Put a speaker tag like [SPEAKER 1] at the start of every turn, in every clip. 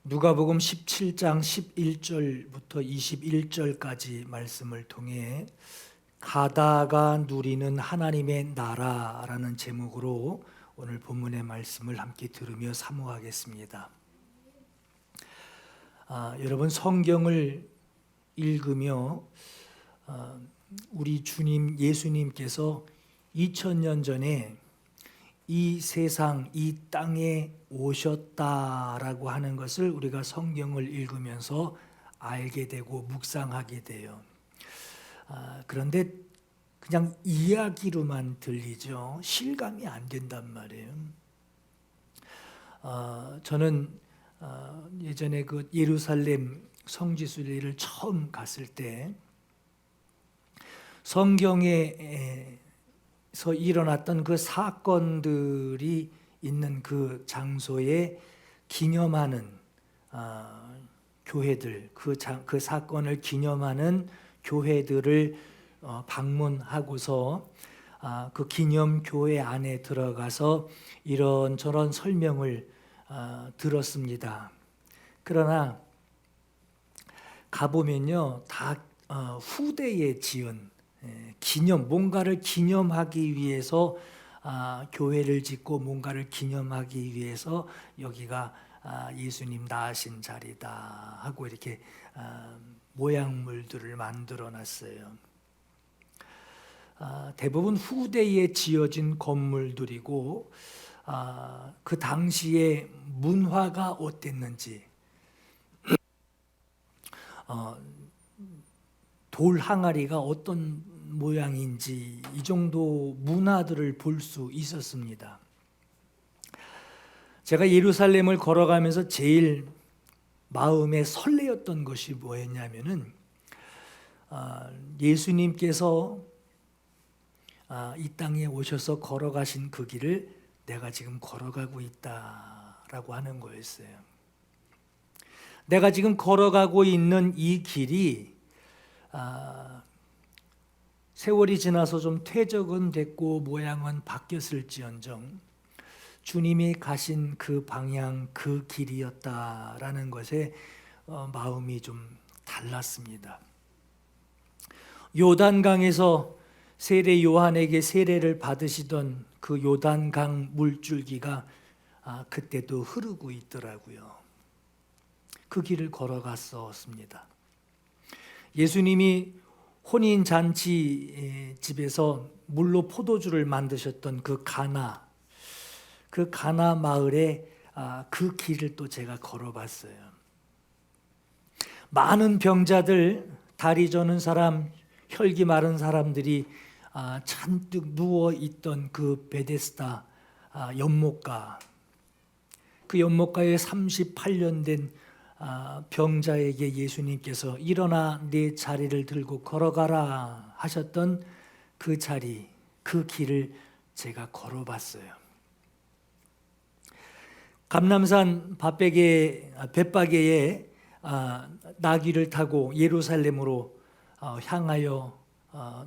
[SPEAKER 1] 누가복음 17장 11절부터 21절까지 말씀을 통해 가다가 누리는 하나님의 나라라는 제목으로 오늘 본문의 말씀을 함께 들으며 사모하겠습니다. 여러분 성경을 읽으며 우리 주님 예수님께서 2000년 전에 이 세상, 이 땅에 오셨다라고 하는 것을 우리가 성경을 읽으면서 알게 되고 묵상하게 돼요. 그런데 그냥 이야기로만 들리죠. 실감이 안 된단 말이에요. 저는 예전에 그 예루살렘 성지순례를 처음 갔을 때 성경에 서 일어났던 그 사건들이 있는 그 장소에 기념하는 교회들, 그 사건을 기념하는 교회들을 방문하고서 그 기념 교회 안에 들어가서 이런저런 설명을 들었습니다. 그러나 가보면요, 다 후대에 지은 기념, 뭔가를 기념하기 위해서 교회를 짓고 뭔가를 기념하기 위해서 여기가 예수님 낳으신 자리다 하고 이렇게 모양물들을 만들어 놨어요. 대부분 후대에 지어진 건물들이고 그 당시에 문화가 어땠는지 돌 항아리가 어떤 모양인지 이 정도 문화들을 볼 수 있었습니다. 제가 예루살렘을 걸어가면서 제일 마음에 설레었던 것이 뭐였냐면은 예수님께서 이 땅에 오셔서 걸어가신 그 길을 내가 지금 걸어가고 있다라고 하는 거였어요. 내가 지금 걸어가고 있는 이 길이 세월이 지나서 좀 퇴적은 됐고 모양은 바뀌었을지언정 주님이 가신 그 방향, 그 길이었다라는 것에 마음이 좀 달랐습니다. 요단강에서 세례 요한에게 세례를 받으시던 그 요단강 물줄기가 그때도 흐르고 있더라고요. 그 길을 걸어갔었습니다. 예수님이 혼인잔치 집에서 물로 포도주를 만드셨던 그 가나 마을에 그 길을 또 제가 걸어봤어요. 많은 병자들, 다리 저는 사람, 혈기 마른 사람들이 잔뜩 누워있던 그 베데스다 연못가, 그 연못가에 38년 된 병자에게 예수님께서 일어나 네 자리를 들고 걸어가라 하셨던 그 자리, 그 길을 제가 걸어봤어요. 감람산 벳바게에 나귀를 타고 예루살렘으로 향하여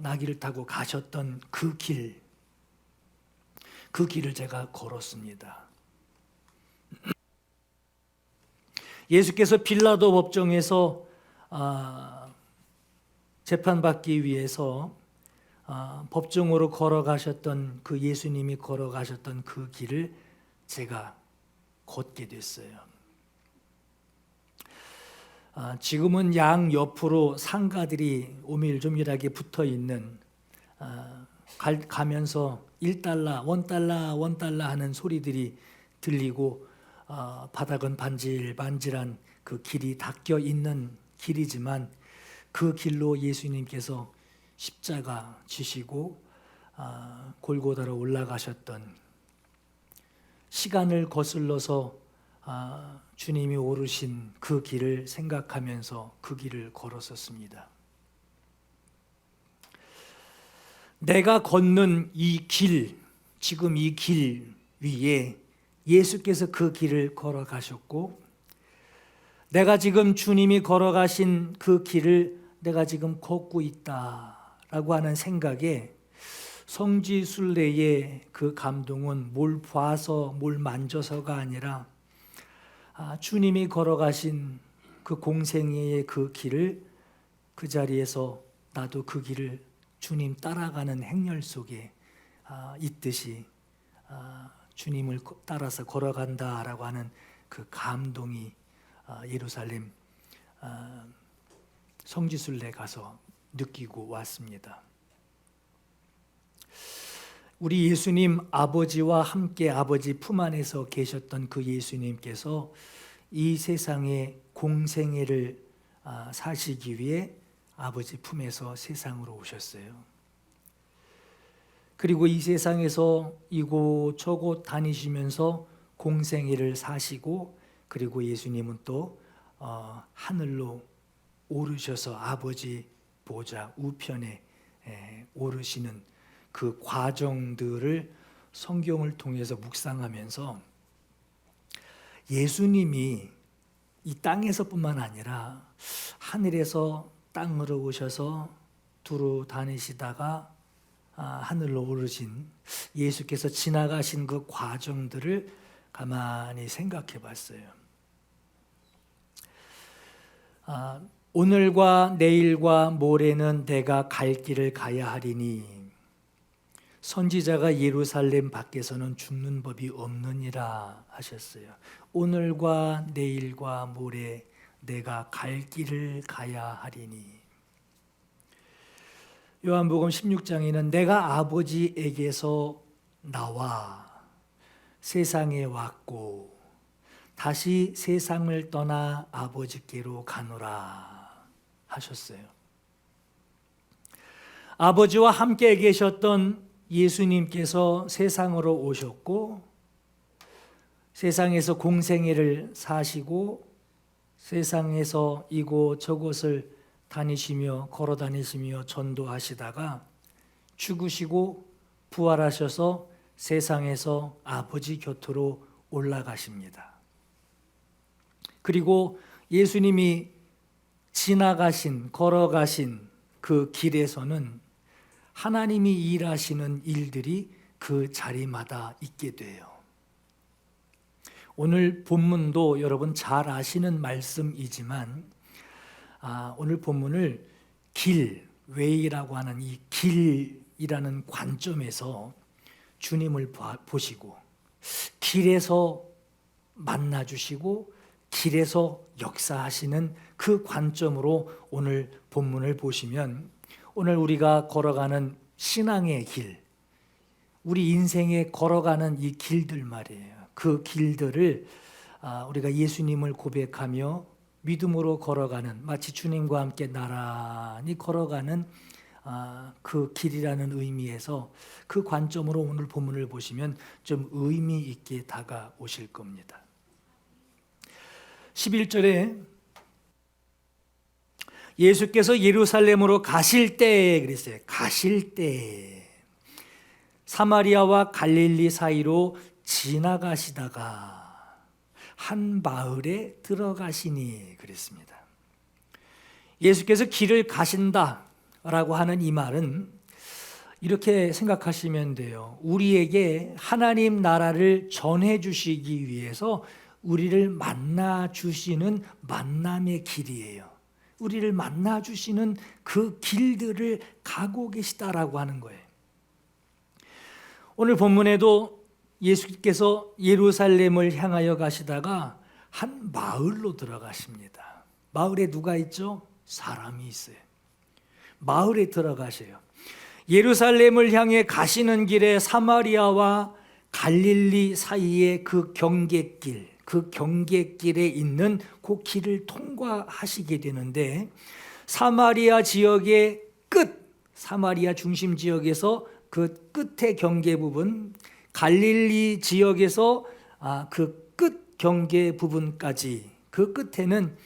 [SPEAKER 1] 나귀를 타고 가셨던 그 길을 제가 걸었습니다. 예수께서 빌라도 법정에서 재판받기 위해서 법정으로 걸어가셨던 그 예수님이 걸어가셨던 그 길을 제가 걷게 됐어요. 지금은 양 옆으로 상가들이 오밀조밀하게 붙어 있는 가면서 1달러, 1달러 하는 소리들이 들리고 바닥은 반질반질한 그 길이 닦여 있는 길이지만 그 길로 예수님께서 십자가 지시고 골고다로 올라가셨던 시간을 거슬러서 주님이 오르신 그 길을 생각하면서 그 길을 걸었었습니다. 내가 걷는 이 길, 지금 이 길 위에 예수께서 그 길을 걸어가셨고 내가 지금 주님이 걸어가신 그 길을 내가 지금 걷고 있다라고 하는 생각에 성지순례의 그 감동은 뭘 봐서 뭘 만져서가 아니라 주님이 걸어가신 그 공생애의 그 길을, 그 자리에서 나도 그 길을 주님 따라가는 행렬 속에 있듯이 주님을 따라서 걸어간다라고 하는 그 감동이 예루살렘 성지순례 가서 느끼고 왔습니다. 우리 예수님 아버지와 함께 아버지 품 안에서 계셨던 그 예수님께서 이 세상의 공생애를 사시기 위해 아버지 품에서 세상으로 오셨어요. 그리고 이 세상에서 이곳저곳 다니시면서 공생애를 사시고, 그리고 예수님은 또 하늘로 오르셔서 아버지 보좌 우편에 오르시는 그 과정들을 성경을 통해서 묵상하면서 예수님이 이 땅에서뿐만 아니라 하늘에서 땅으로 오셔서 두루 다니시다가 하늘로 오르신 예수께서 지나가신 그 과정들을 가만히 생각해 봤어요. 오늘과 내일과 모레는 내가 갈 길을 가야 하리니 선지자가 예루살렘 밖에서는 죽는 법이 없느니라 하셨어요. 오늘과 내일과 모레 내가 갈 길을 가야 하리니. 요한복음 16장에는 내가 아버지에게서 나와 세상에 왔고 다시 세상을 떠나 아버지께로 가노라 하셨어요. 아버지와 함께 계셨던 예수님께서 세상으로 오셨고 세상에서 공생애를 사시고 세상에서 이곳저곳을 다니시며 걸어 다니시며 전도하시다가 죽으시고 부활하셔서 세상에서 아버지 곁으로 올라가십니다. 그리고 예수님이 지나가신, 걸어가신 그 길에서는 하나님이 일하시는 일들이 그 자리마다 있게 돼요. 오늘 본문도 여러분 잘 아시는 말씀이지만 오늘 본문을 길, 웨이라고 하는 이 길이라는 관점에서 주님을 보시고 길에서 만나주시고 길에서 역사하시는 그 관점으로 오늘 본문을 보시면 오늘 우리가 걸어가는 신앙의 길, 우리 인생에 걸어가는 이 길들 말이에요. 그 길들을 우리가 예수님을 고백하며 믿음으로 걸어가는, 마치 주님과 함께 나란히 걸어가는 그 길이라는 의미에서 그 관점으로 오늘 본문을 보시면 좀 의미 있게 다가오실 겁니다. 11절에 예수께서 예루살렘으로 가실 때 그랬어요. 가실 때 사마리아와 갈릴리 사이로 지나가시다가 한 마을에 들어가시니 그랬습니다. 예수께서 길을 가신다라고 하는 이 말은 이렇게 생각하시면 돼요. 우리에게 하나님 나라를 전해 주시기 위해서 우리를 만나 주시는 만남의 길이에요. 우리를 만나 주시는 그 길들을 가고 계시다라고 하는 거예요. 오늘 본문에도 예수께서 예루살렘을 향하여 가시다가 한 마을로 들어가십니다. 마을에 누가 있죠? 사람이 있어요. 마을에 들어가셔요. 예루살렘을 향해 가시는 길에 사마리아와 갈릴리 사이의 그 경계길, 그 경계길에 있는 그 길을 통과하시게 되는데 사마리아 지역의 끝, 사마리아 중심 지역에서 그 끝의 경계 부분, 갈릴리 지역에서 그 끝 경계 부분까지, 그 끝에는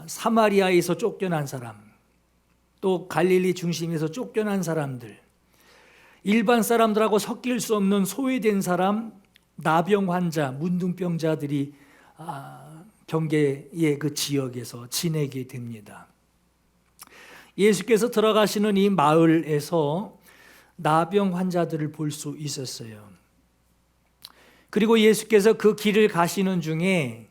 [SPEAKER 1] 사마리아에서 쫓겨난 사람, 또 갈릴리 중심에서 쫓겨난 사람들, 일반 사람들하고 섞일 수 없는 소외된 사람, 나병 환자, 문둥병자들이 경계의 그 지역에서 지내게 됩니다. 예수께서 들어가시는 이 마을에서 나병 환자들을 볼 수 있었어요. 그리고 예수께서 그 길을 가시는 중에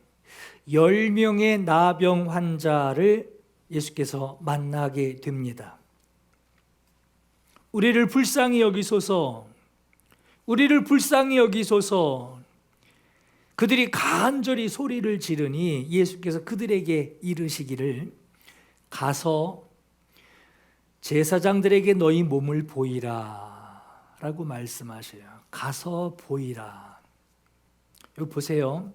[SPEAKER 1] 10명의 나병 환자를 예수께서 만나게 됩니다. 우리를 불쌍히 여기소서, 우리를 불쌍히 여기소서. 그들이 간절히 소리를 지르니 예수께서 그들에게 이르시기를, 가서 제사장들에게 너희 몸을 보이라 라고 말씀하셔요. 가서 보이라. 여기 보세요.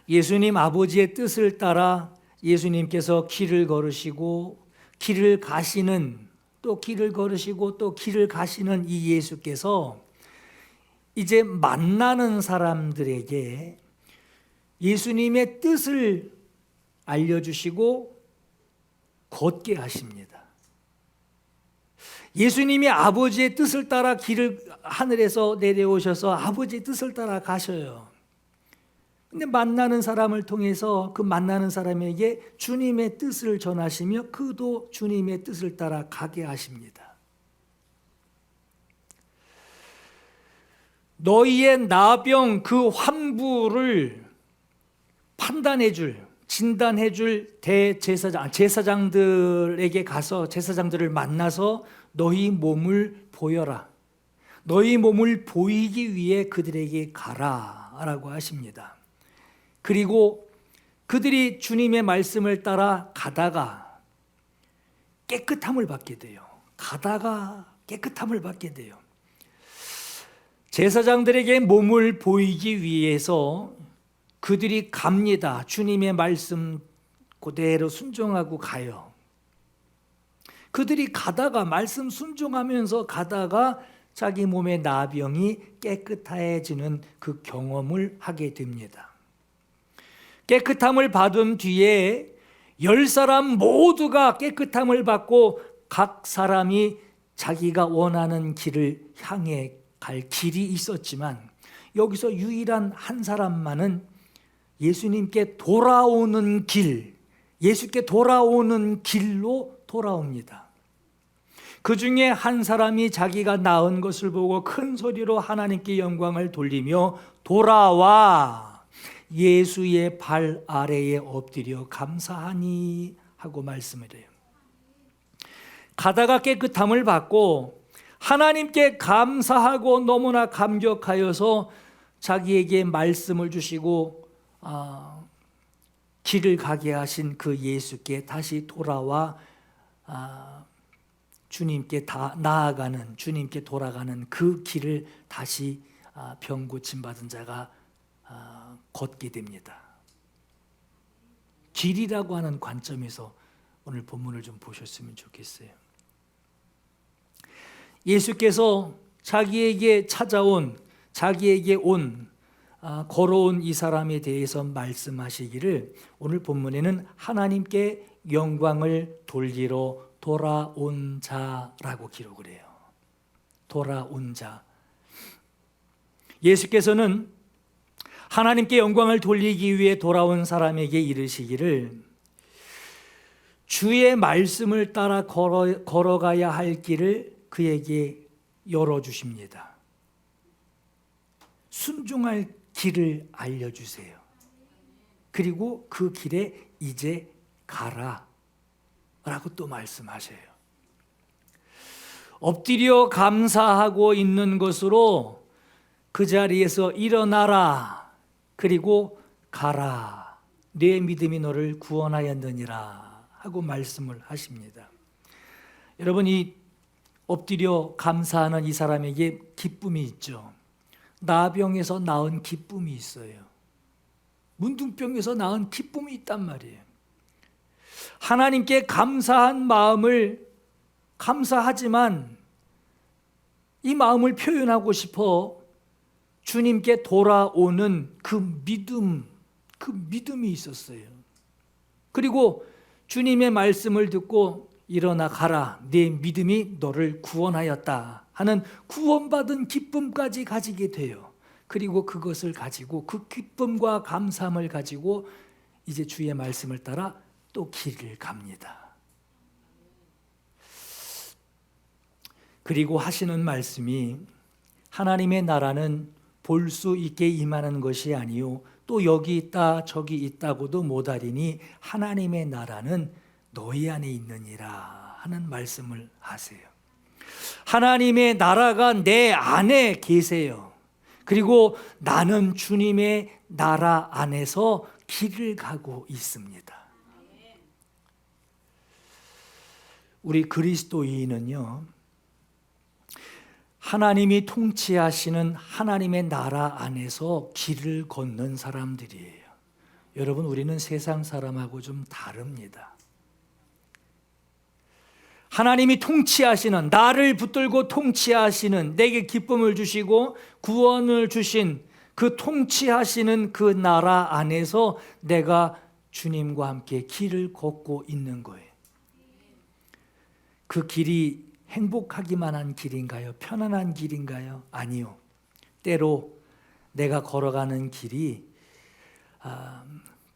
[SPEAKER 1] 예수님 아버지의 뜻을 따라 예수님께서 길을 걸으시고 길을 가시는, 또 길을 걸으시고 또 길을 가시는 이 예수께서 이제 만나는 사람들에게 예수님의 뜻을 알려주시고 걷게 하십니다. 예수님이 아버지의 뜻을 따라 길을 하늘에서 내려오셔서 아버지의 뜻을 따라 가셔요. 근데 만나는 사람을 통해서 그 만나는 사람에게 주님의 뜻을 전하시며 그도 주님의 뜻을 따라 가게 하십니다. 너희의 나병 그 환부를 판단해 줄, 진단해 줄 제사장들에게 가서 제사장들을 만나서 너희 몸을 보여라. 너희 몸을 보이기 위해 그들에게 가라 라고 하십니다. 그리고 그들이 주님의 말씀을 따라 가다가 깨끗함을 받게 돼요. 가다가 깨끗함을 받게 돼요. 제사장들에게 몸을 보이기 위해서 그들이 갑니다. 주님의 말씀 그대로 순종하고 가요. 그들이 가다가 말씀 순종하면서 가다가 자기 몸의 나병이 깨끗해지는 그 경험을 하게 됩니다. 깨끗함을 받은 뒤에 10사람 모두가 깨끗함을 받고 각 사람이 자기가 원하는 길을 향해 갈 길이 있었지만 여기서 유일한 한 사람만은 예수님께 돌아오는 길, 예수께 돌아오는 길로 돌아옵니다. 그 중에 한 사람이 자기가 나은 것을 보고 큰 소리로 하나님께 영광을 돌리며 돌아와 예수의 발 아래에 엎드려 감사하니 하고 말씀을 해요. 가다가 깨끗함을 받고 하나님께 감사하고 너무나 감격하여서 자기에게 말씀을 주시고 길을 가게 하신 그 예수께 다시 돌아와 주님께 나아가는, 주님께 돌아가는 그 길을 다시 병 고침 받은 자가 걷게 됩니다. 길이라고 하는 관점에서 오늘 본문을 좀 보셨으면 좋겠어요. 예수께서 자기에게 찾아온, 자기에게 걸어온 이 사람에 대해서 말씀하시기를 오늘 본문에는 하나님께 영광을 돌리러 돌아온 자라고 기록을 해요. 돌아온 자. 예수께서는 하나님께 영광을 돌리기 위해 돌아온 사람에게 이르시기를 주의 말씀을 따라 걸어가야 할 길을 그에게 열어주십니다. 순종할 길을 알려주세요. 그리고 그 길에 이제 가라 라고 또 말씀하셔요. 엎드려 감사하고 있는 것으로 그 자리에서 일어나라, 그리고 가라, 내 믿음이 너를 구원하였느니라 하고 말씀을 하십니다. 여러분, 이 엎드려 감사하는 이 사람에게 기쁨이 있죠. 나병에서 나은 기쁨이 있어요. 문둥병에서 나은 기쁨이 있단 말이에요. 하나님께 감사한 마음을, 감사하지만 이 마음을 표현하고 싶어 주님께 돌아오는 그 믿음이 있었어요. 그리고 주님의 말씀을 듣고 일어나 가라, 내 믿음이 너를 구원하였다 하는 구원받은 기쁨까지 가지게 돼요. 그리고 그것을 가지고, 그 기쁨과 감사함을 가지고 이제 주의 말씀을 따라 또 길을 갑니다. 그리고 하시는 말씀이 하나님의 나라는 볼 수 있게 임하는 것이 아니요 또 여기 있다 저기 있다고도 못하리니 하나님의 나라는 너희 안에 있느니라 하는 말씀을 하세요. 하나님의 나라가 내 안에 계세요. 그리고 나는 주님의 나라 안에서 길을 가고 있습니다. 우리 그리스도인은요, 하나님이 통치하시는 하나님의 나라 안에서 길을 걷는 사람들이에요. 여러분, 우리는 세상 사람하고 좀 다릅니다. 하나님이 통치하시는, 나를 붙들고 통치하시는, 내게 기쁨을 주시고 구원을 주신 그 통치하시는 그 나라 안에서 내가 주님과 함께 길을 걷고 있는 거예요. 그 길이 행복하기만 한 길인가요? 편안한 길인가요? 아니요. 때로 내가 걸어가는 길이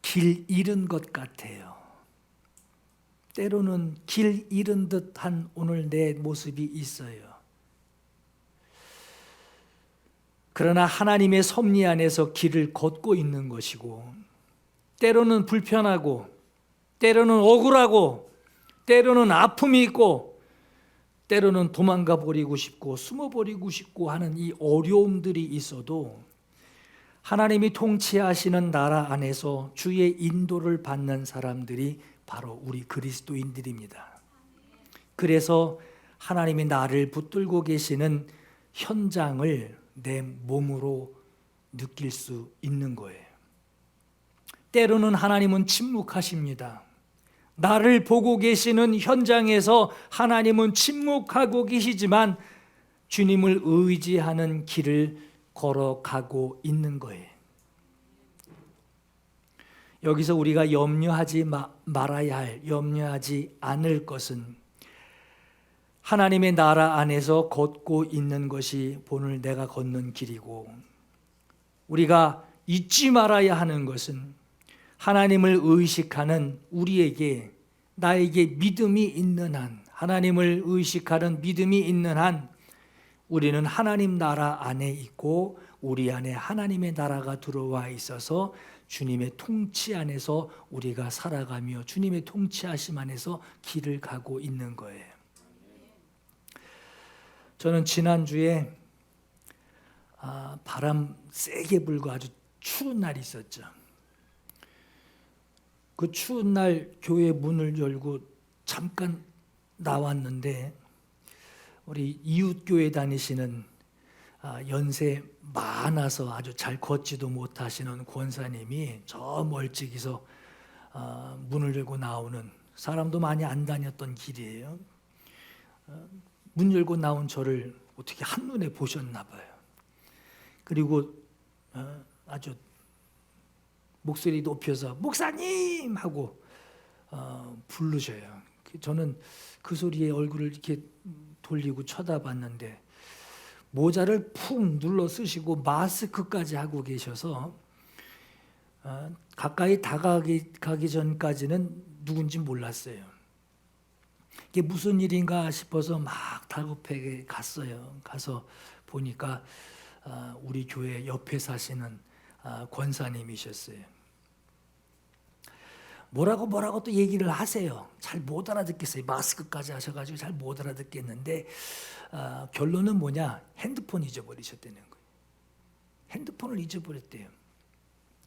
[SPEAKER 1] 길 잃은 것 같아요. 때로는 길 잃은 듯한 오늘 내 모습이 있어요. 그러나 하나님의 섭리 안에서 길을 걷고 있는 것이고, 때로는 불편하고, 때로는 억울하고, 때로는 아픔이 있고, 때로는 도망가 버리고 싶고 숨어 버리고 싶고 하는 이 어려움들이 있어도 하나님이 통치하시는 나라 안에서 주의 인도를 받는 사람들이 바로 우리 그리스도인들입니다. 그래서 하나님이 나를 붙들고 계시는 현장을 내 몸으로 느낄 수 있는 거예요. 때로는 하나님은 침묵하십니다. 나를 보고 계시는 현장에서 하나님은 침묵하고 계시지만 주님을 의지하는 길을 걸어가고 있는 거예요. 여기서 우리가 염려하지 말아야 할, 염려하지 않을 것은 하나님의 나라 안에서 걷고 있는 것이 오늘 내가 걷는 길이고, 우리가 잊지 말아야 하는 것은 하나님을 의식하는 우리에게, 나에게 믿음이 있는 한, 하나님을 의식하는 믿음이 있는 한 우리는 하나님 나라 안에 있고 우리 안에 하나님의 나라가 들어와 있어서 주님의 통치 안에서 우리가 살아가며 주님의 통치하심 안에서 길을 가고 있는 거예요. 저는 지난주에 바람 세게 불고 아주 추운 날이 있었죠. 그 추운 날 교회 문을 열고 잠깐 나왔는데 우리 이웃교회 다니시는 연세 많아서 아주 잘 걷지도 못하시는 권사님이 저 멀찍이서 문을 열고 나오는, 사람도 많이 안 다녔던 길이에요. 문 열고 나온 저를 어떻게 한눈에 보셨나 봐요. 그리고 아주 목소리 높여서 목사님 하고 부르셔요. 저는 그 소리에 얼굴을 이렇게 돌리고 쳐다봤는데 모자를 푹 눌러 쓰시고 마스크까지 하고 계셔서 가까이 다가가기 전까지는 누군지 몰랐어요. 이게 무슨 일인가 싶어서 막 다급하게 갔어요. 가서 보니까 우리 교회 옆에 사시는 권사님이셨어요. 뭐라고 또 얘기를 하세요. 잘 못 알아듣겠어요. 마스크까지 하셔가지고 잘 못 알아듣겠는데 결론은 뭐냐? 핸드폰 잊어버리셨다는 거예요. 핸드폰을 잊어버렸대요.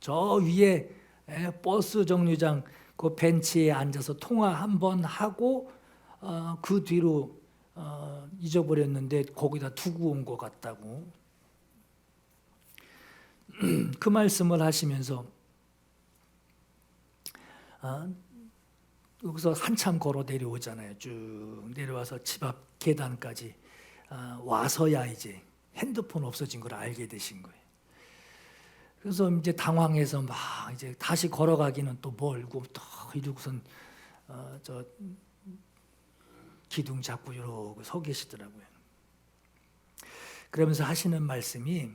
[SPEAKER 1] 저 위에 버스 정류장 그 벤치에 앉아서 통화 한번 하고 그 뒤로 잊어버렸는데 거기다 두고 온 것 같다고 그 말씀을 하시면서 여기서 한참 걸어 내려오잖아요. 쭉 내려와서 집 앞 계단까지 와서야 이제 핸드폰 없어진 걸 알게 되신 거예요. 그래서 이제 당황해서 막 이제 다시 걸어가기는 또 멀고 또 이러고선 저 기둥 잡고 이러고 서 계시더라고요. 그러면서 하시는 말씀이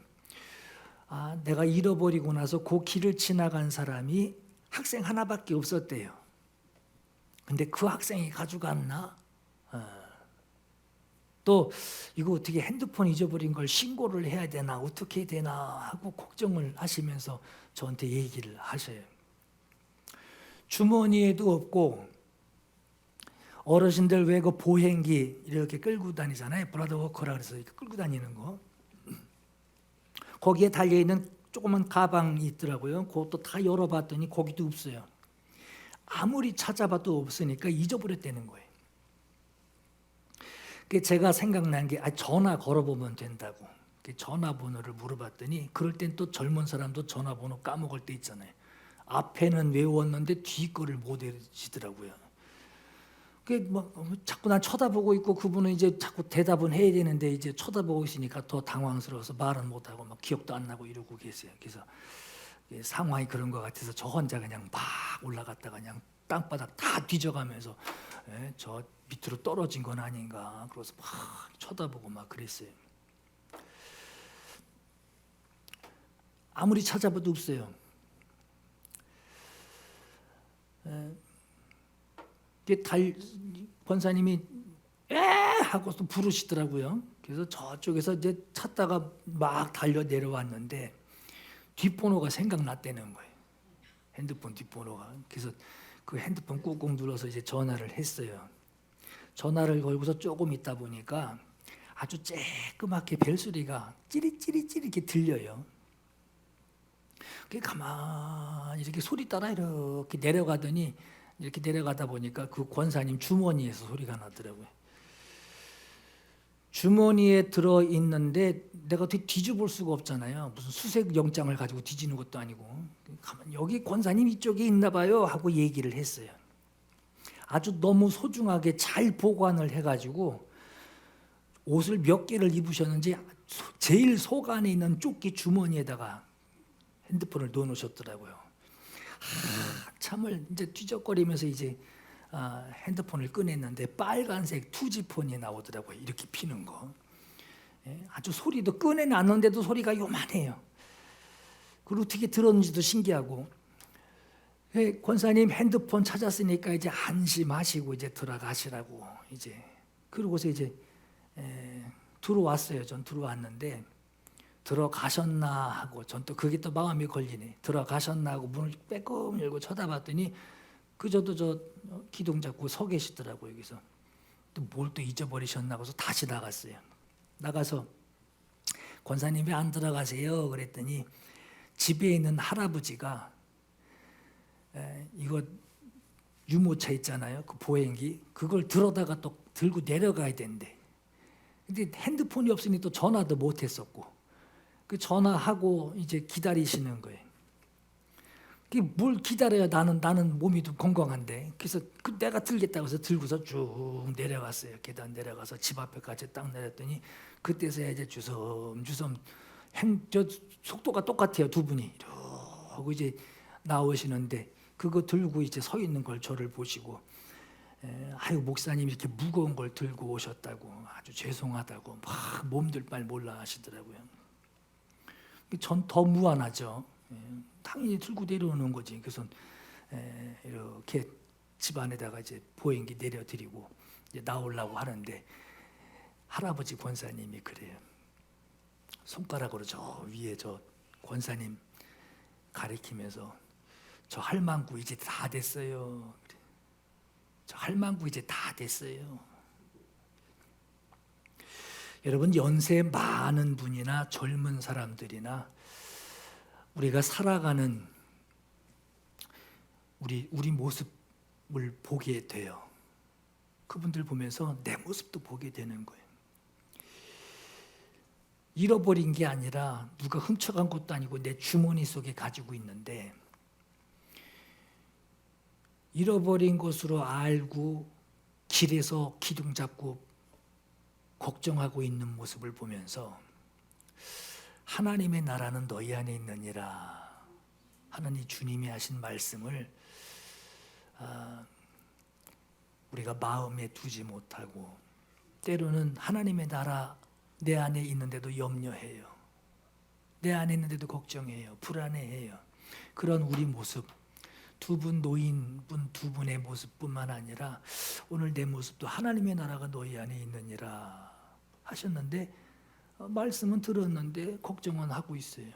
[SPEAKER 1] 내가 잃어버리고 나서 그 길을 지나간 사람이 학생 하나밖에 없었대요. 근데 그 학생이 가져갔나? 또 이거 어떻게 핸드폰 잊어버린 걸 신고를 해야 되나 어떻게 해야 되나 하고 걱정을 하시면서 저한테 얘기를 하셔요. 주머니에도 없고 어르신들 왜 그 보행기 이렇게 끌고 다니잖아요. 브라더워커라 그래서 이렇게 끌고 다니는 거. 거기에 달려있는 조그만 가방이 있더라고요. 그것도 다 열어봤더니 거기도 없어요. 아무리 찾아봐도 없으니까 잊어버렸다는 거예요. 제가 생각난 게 전화 걸어보면 된다고. 전화번호를 물어봤더니 그럴 땐 또 젊은 사람도 전화번호 까먹을 때 있잖아요. 앞에는 외웠는데 뒤 거를 못 외우시더라고요. 자꾸 난 쳐다보고 있고 그분은 이제 자꾸 대답은 해야 되는데 이제 쳐다보고 있으니까 더 당황스러워서 말은 못하고 막 기억도 안 나고 이러고 계세요. 그래서 상황이 그런 것 같아서 저 혼자 그냥 막 올라갔다가 그냥 땅바닥 다 뒤져가면서 저 밑으로 떨어진 건 아닌가 그래서 막 쳐다보고 막 그랬어요. 아무리 찾아봐도 없어요. 권사님이 하고 또 부르시더라고요. 그래서 저쪽에서 이제 찾다가 막 달려 내려왔는데 뒷번호가 생각났다는 거예요. 핸드폰 뒷번호가. 그래서 그 핸드폰 꾹꾹 눌러서 이제 전화를 했어요. 전화를 걸고서 조금 있다 보니까 아주 쬐끄맣게 벨소리가 찌릿찌릿찌릿 이렇게 들려요. 그게 가만히 이렇게 소리 따라 이렇게 내려가더니 이렇게 내려가다 보니까 그 권사님 주머니에서 소리가 나더라고요. 주머니에 들어 있는데 내가 어떻게 뒤져볼 수가 없잖아요. 무슨 수색 영장을 가지고 뒤지는 것도 아니고 여기 권사님 이쪽에 있나 봐요 하고 얘기를 했어요. 아주 너무 소중하게 잘 보관을 해가지고 옷을 몇 개를 입으셨는지 제일 속 안에 있는 조끼 주머니에다가 핸드폰을 넣어놓으셨더라고요. 참을 이제 뒤적거리면서 이제 핸드폰을 꺼냈는데 빨간색 투지폰이 나오더라고요. 이렇게 피는 거. 아주 소리도 꺼내놨는데도 소리가 요만해요. 그리고 어떻게 들었는지도 신기하고. 권사님 핸드폰 찾았으니까 이제 안심하시고 이제 들어가시라고 이제 그러고서 이제 들어왔어요. 전 들어왔는데 들어가셨나 하고 전 또 그게 또 마음이 걸리네. 들어가셨나 하고 문을 빼꼼 열고 쳐다봤더니 그저도 저 기둥 잡고 서 계시더라고요. 여기서 또 뭘 또 잊어버리셨나 하고서 다시 나갔어요. 나가서 권사님이 안 들어가세요 그랬더니 집에 있는 할아버지가 이거 유모차 있잖아요. 그 보행기 그걸 들어다가 또 들고 내려가야 된대. 근데 핸드폰이 없으니 또 전화도 못 했었고 그 전화하고 이제 기다리시는 거예요. 뭘 기다려야 나는 몸이 좀 건강한데. 그래서 내가 들겠다고 해서 들고서 쭉 내려갔어요. 계단 내려가서 집 앞에까지 딱 내렸더니 그때서야 이제 주섬주섬 저 속도가 똑같아요. 두 분이 이러고 이제 나오시는데 그거 들고 이제 서 있는 걸 저를 보시고 아유 목사님 이렇게 무거운 걸 들고 오셨다고 아주 죄송하다고 막 몸둘 바를 몰라 하시더라고요. 전 더 무안하죠. 당연히 들고 내려오는 거지. 그래서 이렇게 집 안에다가 이제 보행기 내려드리고 이제 나오려고 하는데 할아버지 권사님이 그래요. 손가락으로 저 위에 저 권사님 가리키면서 저 할망구 이제 다 됐어요. 저 할망구 이제 다 됐어요. 여러분 연세 많은 분이나 젊은 사람들이나 우리가 살아가는 우리 모습을 보게 돼요. 그분들 보면서 내 모습도 보게 되는 거예요. 잃어버린 게 아니라 누가 훔쳐간 것도 아니고 내 주머니 속에 가지고 있는데 잃어버린 것으로 알고 길에서 기둥 잡고 걱정하고 있는 모습을 보면서 하나님의 나라는 너희 안에 있느니라 하나님 주님이 하신 말씀을 우리가 마음에 두지 못하고 때로는 하나님의 나라 내 안에 있는데도 염려해요. 내 안에 있는데도 걱정해요. 불안해해요. 그런 우리 모습 두 분 노인분 두 분의 모습뿐만 아니라 오늘 내 모습도 하나님의 나라가 너희 안에 있느니라 하셨는데 말씀은 들었는데 걱정은 하고 있어요.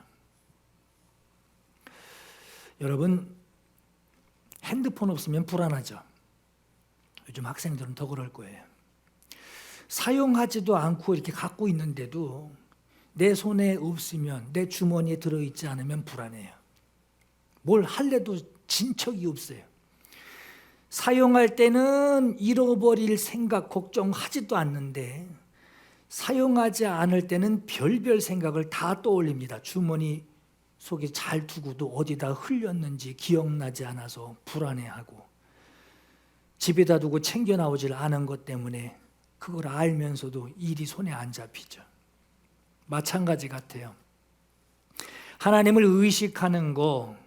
[SPEAKER 1] 여러분, 핸드폰 없으면 불안하죠. 요즘 학생들은 더 그럴 거예요. 사용하지도 않고 이렇게 갖고 있는데도 내 손에 없으면, 내 주머니에 들어있지 않으면 불안해요. 뭘 할래도 진척이 없어요. 사용할 때는 잃어버릴 생각, 걱정하지도 않는데 사용하지 않을 때는 별별 생각을 다 떠올립니다. 주머니 속에 잘 두고도 어디다 흘렸는지 기억나지 않아서 불안해하고, 집에다 두고 챙겨 나오질 않은 것 때문에 그걸 알면서도 일이 손에 안 잡히죠. 마찬가지 같아요. 하나님을 의식하는 거,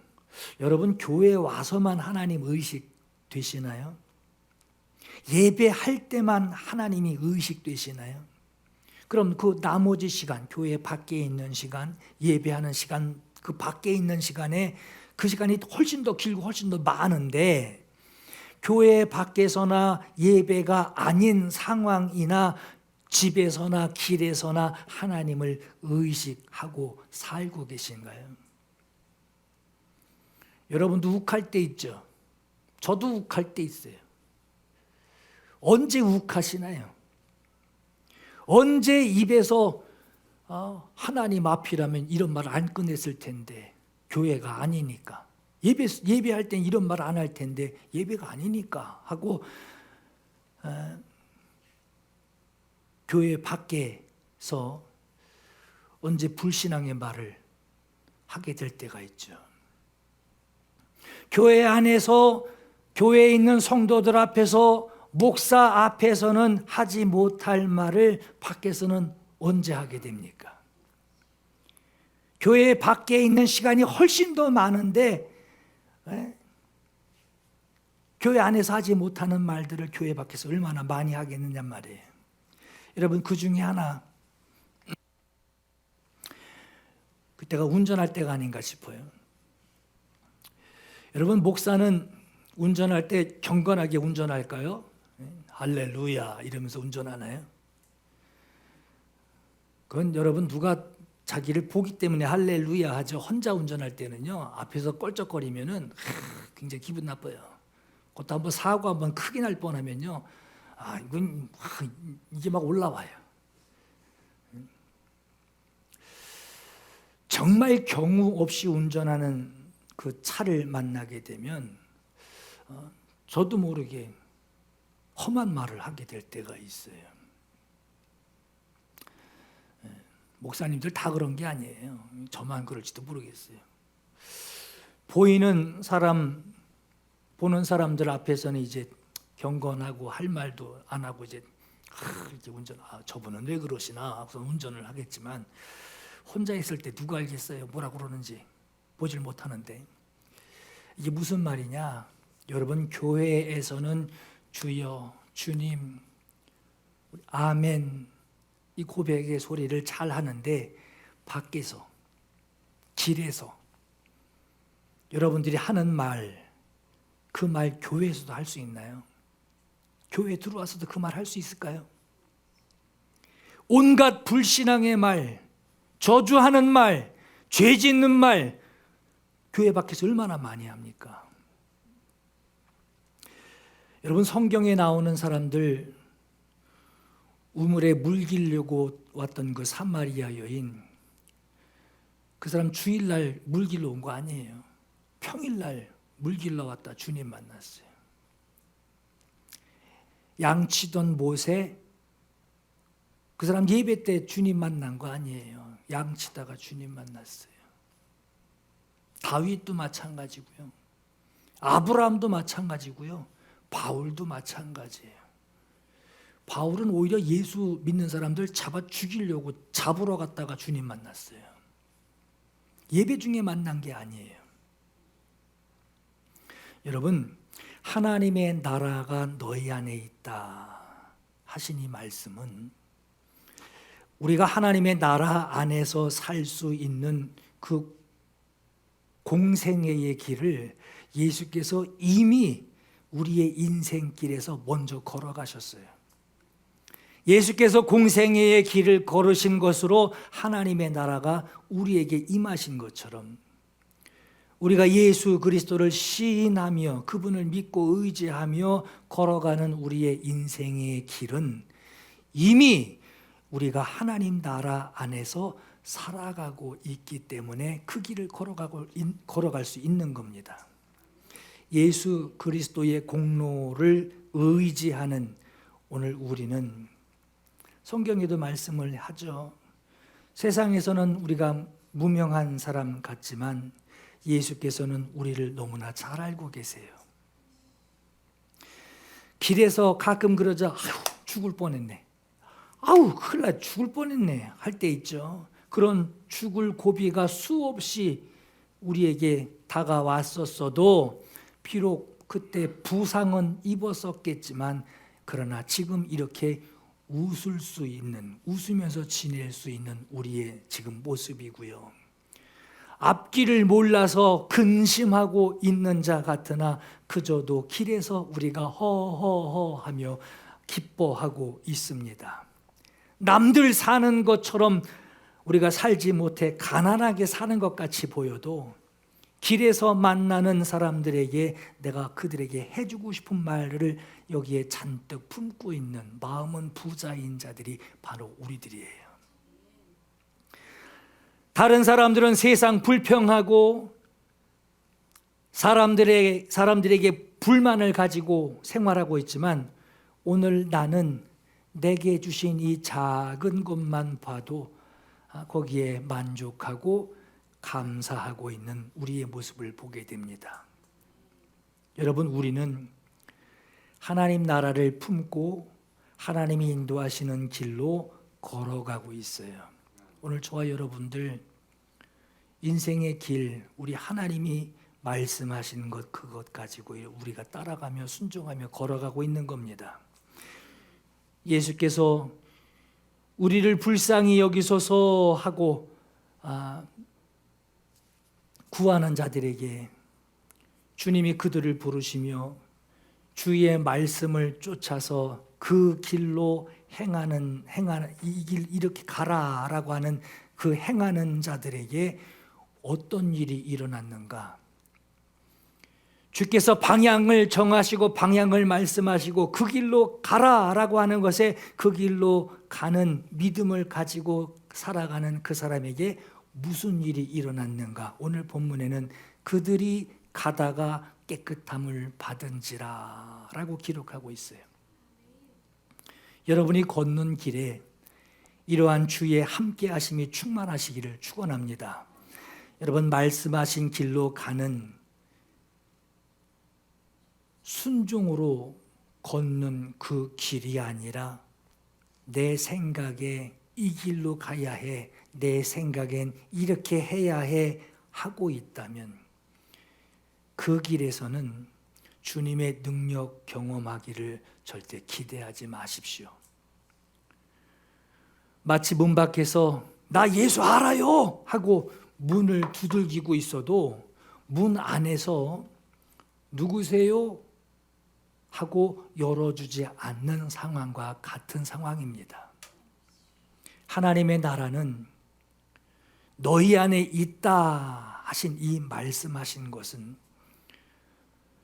[SPEAKER 1] 여러분 교회에 와서만 하나님 의식 되시나요? 예배할 때만 하나님이 의식 되시나요? 그럼 그 나머지 시간, 교회 밖에 있는 시간, 예배하는 시간, 그 밖에 있는 시간에 그 시간이 훨씬 더 길고 훨씬 더 많은데, 교회 밖에서나 예배가 아닌 상황이나 집에서나 길에서나 하나님을 의식하고 살고 계신가요? 여러분도 욱할 때 있죠? 저도 욱할 때 있어요. 언제 욱하시나요? 언제 입에서 하나님 앞이라면 이런 말 안 꺼냈을 텐데, 교회가 아니니까. 예배할 땐 이런 말 안 할 텐데 예배가 아니니까 하고 교회 밖에서 언제 불신앙의 말을 하게 될 때가 있죠. 교회 안에서, 교회에 있는 성도들 앞에서, 목사 앞에서는 하지 못할 말을 밖에서는 언제 하게 됩니까? 교회 밖에 있는 시간이 훨씬 더 많은데 교회 안에서 하지 못하는 말들을 교회 밖에서 얼마나 많이 하겠느냐 말이에요. 여러분, 그 중에 하나, 그때가 운전할 때가 아닌가 싶어요. 여러분, 목사는 운전할 때 경건하게 운전할까요? 할렐루야 이러면서 운전하나요? 그건 여러분, 누가 자기를 보기 때문에 할렐루야 하죠. 혼자 운전할 때는요, 앞에서 껄쩍거리면은 굉장히 기분 나빠요. 그것도 한번 사고 한번 크게 날 뻔하면요, 이건 이게 막 올라와요. 정말 경우 없이 운전하는 그 차를 만나게 되면 저도 모르게 험한 말을 하게 될 때가 있어요. 목사님들 다 그런 게 아니에요. 저만 그럴지도 모르겠어요. 보이는 사람, 보는 사람들 앞에서는 이제 경건하고 할 말도 안 하고 이제 이렇게 저분은 왜 그러시나 하고서 운전을 하겠지만, 혼자 있을 때 누가 알겠어요? 뭐라 그러는지 보질 못하는데. 이게 무슨 말이냐? 여러분, 교회에서는 주여, 주님, 아멘 이 고백의 소리를 잘 하는데, 밖에서, 길에서 여러분들이 하는 말, 그 말 교회에서도 할 수 있나요? 교회에 들어와서도 그 말 할 수 있을까요? 온갖 불신앙의 말, 저주하는 말, 죄 짓는 말, 교회 밖에서 얼마나 많이 합니까? 여러분, 성경에 나오는 사람들, 우물에 물 길려고 왔던 그 사마리아 여인, 그 사람 주일날 물 길러 온 거 아니에요. 평일날 물 길러 왔다 주님 만났어요. 양치던 모세, 그 사람 예배 때 주님 만난 거 아니에요. 양치다가 주님 만났어요. 다윗도 마찬가지고요. 아브라함도 마찬가지고요. 바울도 마찬가지예요. 바울은 오히려 예수 믿는 사람들 잡아 죽이려고 잡으러 갔다가 주님 만났어요. 예배 중에 만난 게 아니에요. 여러분, 하나님의 나라가 너희 안에 있다 하신 이 말씀은, 우리가 하나님의 나라 안에서 살 수 있는 그 공생애의 길을 예수께서 이미 우리의 인생길에서 먼저 걸어가셨어요. 예수께서 공생애의 길을 걸으신 것으로 하나님의 나라가 우리에게 임하신 것처럼 우리가 예수 그리스도를 시인하며 그분을 믿고 의지하며 걸어가는 우리의 인생의 길은 이미 우리가 하나님 나라 안에서 살아가고 있기 때문에 그 길을 걸어갈 수 있는 겁니다. 예수 그리스도의 공로를 의지하는 오늘 우리는 성경에도 말씀을 하죠. 세상에서는 우리가 무명한 사람 같지만 예수께서는 우리를 너무나 잘 알고 계세요. 길에서 가끔 그러죠. 아유, 죽을 뻔했네. 아우, 큰일 나, 죽을 뻔했네 할 때 있죠. 그런 죽을 고비가 수없이 우리에게 다가왔었어도 비록 그때 부상은 입었었겠지만 그러나 지금 이렇게 웃을 수 있는, 웃으면서 지낼 수 있는 우리의 지금 모습이고요. 앞길을 몰라서 근심하고 있는 자 같으나 그저도 길에서 우리가 허허허 하며 기뻐하고 있습니다. 남들 사는 것처럼 우리가 살지 못해 가난하게 사는 것 같이 보여도 길에서 만나는 사람들에게 내가 그들에게 해주고 싶은 말을 여기에 잔뜩 품고 있는 마음은 부자인 자들이 바로 우리들이에요. 다른 사람들은 세상 불평하고 사람들에게 불만을 가지고 생활하고 있지만 오늘 나는 내게 주신 이 작은 것만 봐도 거기에 만족하고 감사하고 있는 우리의 모습을 보게 됩니다. 여러분, 우리는 하나님 나라를 품고 하나님이 인도하시는 길로 걸어가고 있어요. 오늘 저와 여러분들 인생의 길, 우리 하나님이 말씀하시는 것 그것 가지고 우리가 따라가며 순종하며 걸어가고 있는 겁니다. 예수께서 우리를 불쌍히 여기소서 하고 구하는 자들에게 주님이 그들을 부르시며 주의 말씀을 쫓아서 그 길로 행하는 이 길 이렇게 가라라고 하는 그 행하는 자들에게 어떤 일이 일어났는가? 주께서 방향을 정하시고 방향을 말씀하시고 그 길로 가라라고 하는 것에 그 길로 가는 믿음을 가지고 살아가는 그 사람에게 무슨 일이 일어났는가? 오늘 본문에는 그들이 가다가 깨끗함을 받은지라 라고 기록하고 있어요. 여러분이 걷는 길에 이러한 주의 함께 하심이 충만하시기를 축원합니다. 여러분, 말씀하신 길로 가는 순종으로 걷는 그 길이 아니라 내 생각에 이 길로 가야 해, 내 생각엔 이렇게 해야 해 하고 있다면 그 길에서는 주님의 능력 경험하기를 절대 기대하지 마십시오. 마치 문 밖에서 나 예수 알아요 하고 문을 두들기고 있어도 문 안에서 누구세요? 하고 열어주지 않는 상황과 같은 상황입니다. 하나님의 나라는 너희 안에 있다 하신 이 말씀하신 것은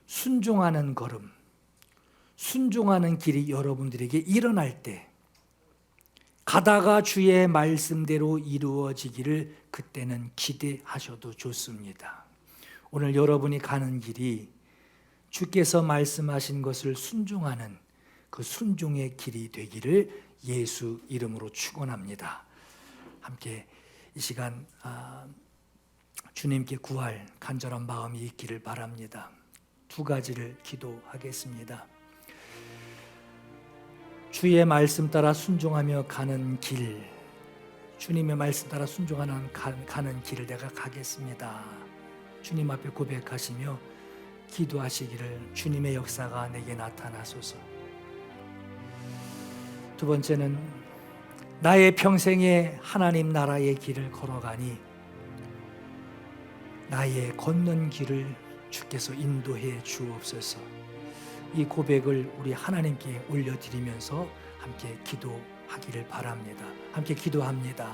[SPEAKER 1] 순종하는 걸음, 순종하는 길이 여러분들에게 일어날 때 가다가 주의 말씀대로 이루어지기를 그때는 기대하셔도 좋습니다. 오늘 여러분이 가는 길이 주께서 말씀하신 것을 순종하는 그 순종의 길이 되기를 예수 이름으로 축원합니다. 함께 이 시간 주님께 구할 간절한 마음이 있기를 바랍니다. 두 가지를 기도하겠습니다. 주의 말씀 따라 순종하며 가는 길, 주님의 말씀 따라 순종하는 가는 길을 내가 가겠습니다. 주님 앞에 고백하시며 기도하시기를 주님의 역사가 내게 나타나소서. 두 번째는 나의 평생에 하나님 나라의 길을 걸어가니 나의 걷는 길을 주께서 인도해 주옵소서. 이 고백을 우리 하나님께 올려드리면서 함께 기도 하기를 바랍니다. 함께 기도합니다.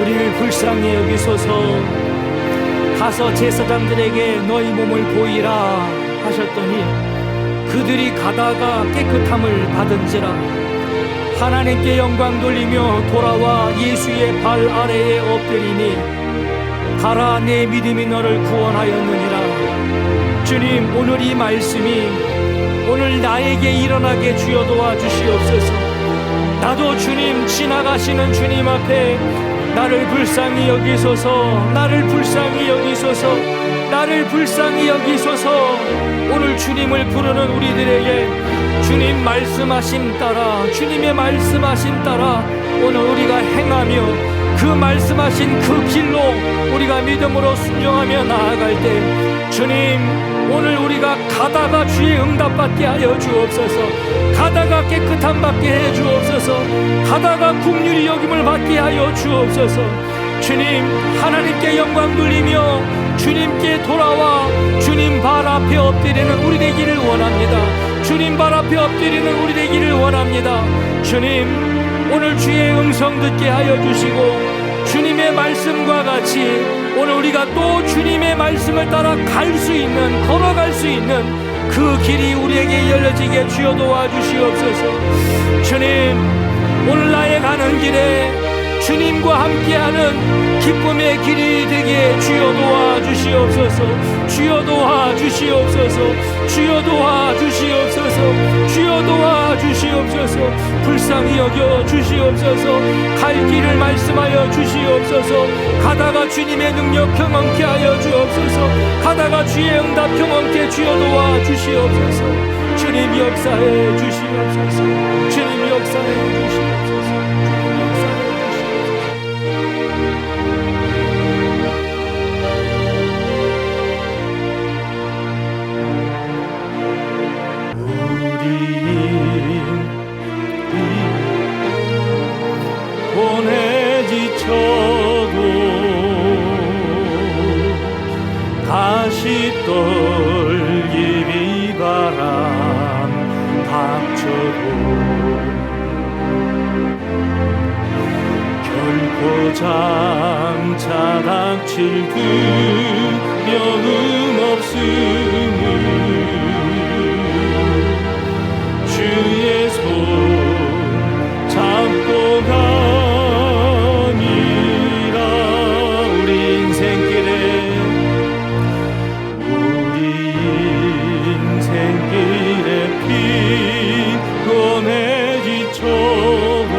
[SPEAKER 1] 우리를 불쌍히 여기소서. 가서 제사장들에게 너희 몸을 보이라 하셨더니 그들이 가다가 깨끗함을 받은지라. 하나님께 영광 돌리며 돌아와 예수의 발 아래에 엎드리니 가라, 내 믿음이 너를 구원하였느니라. 주님, 오늘 이 말씀이 오늘 나에게 일어나게 주여 도와주시옵소서. 나도 주님, 지나가시는 주님 앞에 나를 불쌍히 여기소서, 나를 불쌍히 여기소서, 나를 불쌍히 여기소서. 오늘 주님을 부르는 우리들에게 주님 말씀하심 따라, 주님의 말씀하심 따라 오늘 우리가 행하며 그 말씀하신 그 길로 우리가 믿음으로 순종하며 나아갈 때 주님, 오늘 우리가 가다가 주의 응답받게 하여 주옵소서. 가다가 깨끗함 받게 해 주옵소서. 가다가 긍휼히 여김을 받게 하여 주옵소서. 주님, 하나님께 영광 돌리며 주님께 돌아와 주님 발 앞에 엎드리는 우리 되기를 원합니다. 주님 발 앞에 엎드리는 우리 되기를 원합니다. 주님, 오늘 주의 음성 듣게 하여 주시고 주님의 말씀과 같이 오늘 우리가 또 주님의 말씀을 따라 갈 수 있는, 걸어갈 수 있는 그 길이 우리에게 열려지게 주여 도와주시옵소서. 주님, 오늘 나의 가는 길에 주님과 함께하는 기쁨의 길이 되게 주여 도와주시옵소서. 주여 도와주시옵소서. 주여 도와주시옵소서. 주여 도와주시옵소서. 불쌍히 여겨 주시옵소서. 갈 길을 말씀하여 주시옵소서. 가다가 주님의 능력 경험케 하여 주옵소서. 가다가 주의 응답 경험케 주여 도와주시옵소서. 주님 역사해 주시옵소서. 주님 역사해 주시옵소서.
[SPEAKER 2] 손에 지쳐도 다시 떨기 바람 닥쳐도 결코 장차 닥칠 두려움 없으니 주의 손 잡고 가니라. 우리 인생길에 피곤해 지쳐도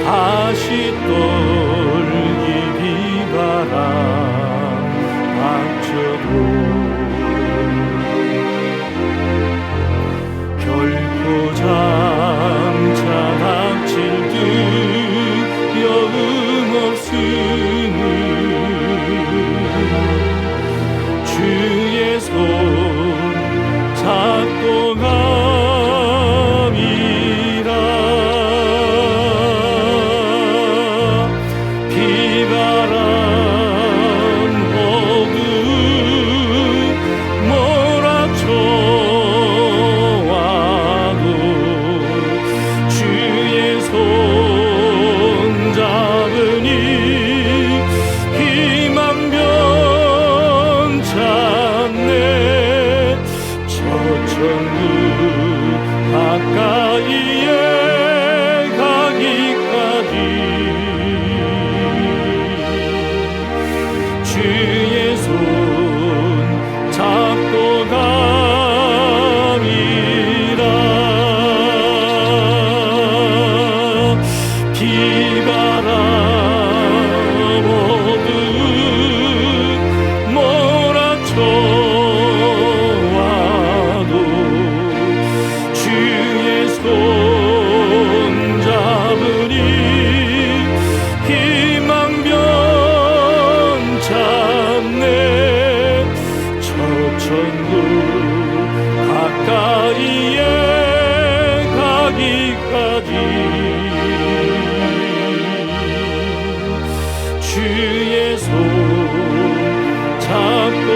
[SPEAKER 2] 다시 떨기 비바람 닥쳐도 결코 장차 닥칠 두려움 없으니 주의 손 잡고 가미라. 비바람 어둠 몰아쳐 가까이에 가기까지 주의 손 잡고 가미라. 비바람 어둠 몰아쳐 손 잡으니 희망 변찮네. 저 천국 가까이에 가기까지 주의 손 잡고